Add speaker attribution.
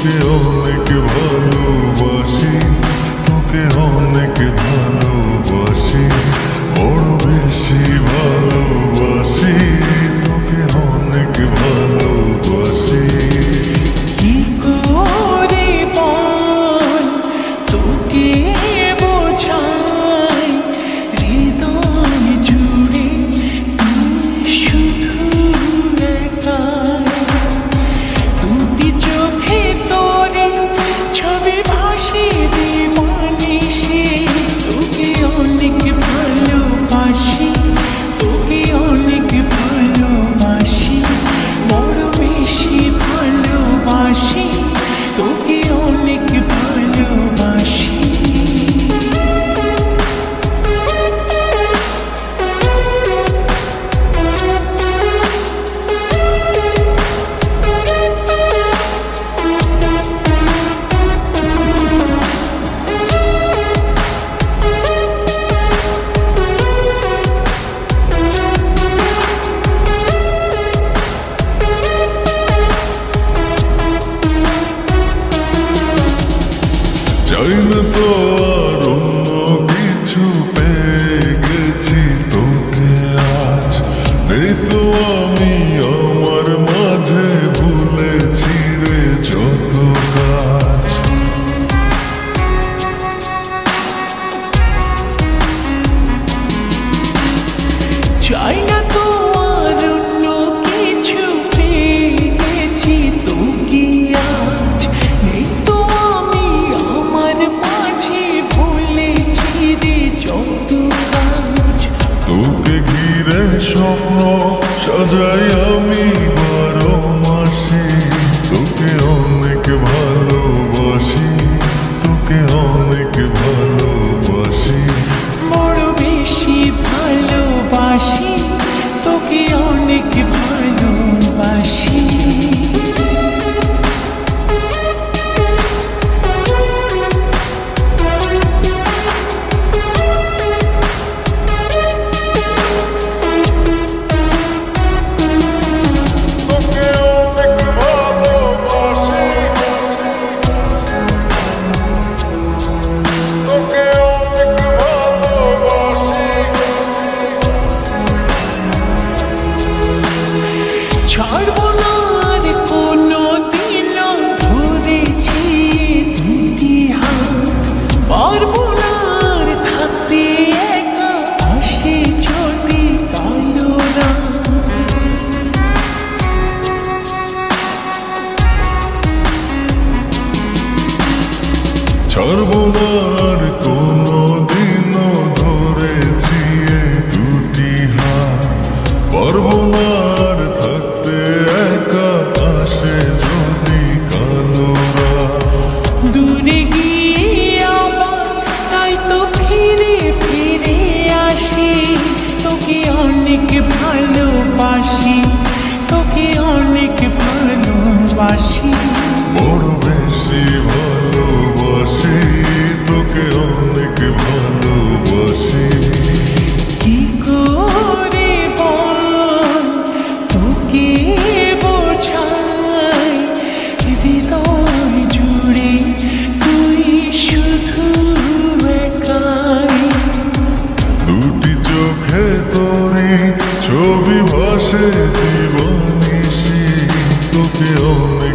Speaker 1: তোকে অনেক ভালোবাসি, তোকে অনেক ভালোবাসি, বড় বেশি ভালোবাসি, তোকে অনেক ভালোবাসি।
Speaker 2: কি করে বল তোকে বোঝাই, হৃদয় জুড়ে তুই শুধু একাই। দুটি চোখে তোরে ছবি ভাসে দিবানিশি, তোকে অনেক ভালোবাসি, তোকে অনেক ভালোবাসি, বড় বেশি ভালোবাসি, তোকে অনেক ভালোবাসি।
Speaker 1: চাই না তো আর অন্য কিছু, পেয়ে গেছি তোকে আজ। নেই তো আমি আমার মাঝে, ভুলেছি রে যত কাজ।
Speaker 2: চাই না তো আর অন্য কিছু, পেয়ে গেছি তোকে আজ। নেই তো আমি আমার মাঝে, ভুলেছি রে যত কাজ।
Speaker 1: তোকে ঘিরে স্বপ্ন সাজাই আমি 12 মাসে, তোকে অনেক ভালোবাসি, তোকে অনেক ভালোবাসি,
Speaker 2: বড় বেশি ভালোবাসি, তোকে অনেক ভালোবাসি।
Speaker 1: তোকে অনেক ভালোবাসি, তোকে অনেক ভালোবাসি।
Speaker 2: ছাড়বো না আর কোনো দিনও, ধরেছি দুটি হাত। পারবো না আর থাকতে একা, আসে যদি কালো রাত।
Speaker 1: ছাড়বো না আর কোনো দিনও, ধরেছি এই দুটি হাত। পারবো না আর থাকতে একা, আসে যদি কালো রাত।
Speaker 2: দূরে গিয়ে আবার তাই তো ফিরে ফিরে আসি, তোকে অনেক ভালোবাসি, তোকে অনেক ভালোবাসি,
Speaker 1: বড় বেশি ভালোবাসি, তোকে অনেক ভালোবাসি।
Speaker 2: কি করে বল তোকে বোঝাই, হৃদয় জুড়ে তুই শুধু একাই।
Speaker 1: দুটি চোখে তোরে ছবি ভাসে দিবানিশি, তোকে অনেক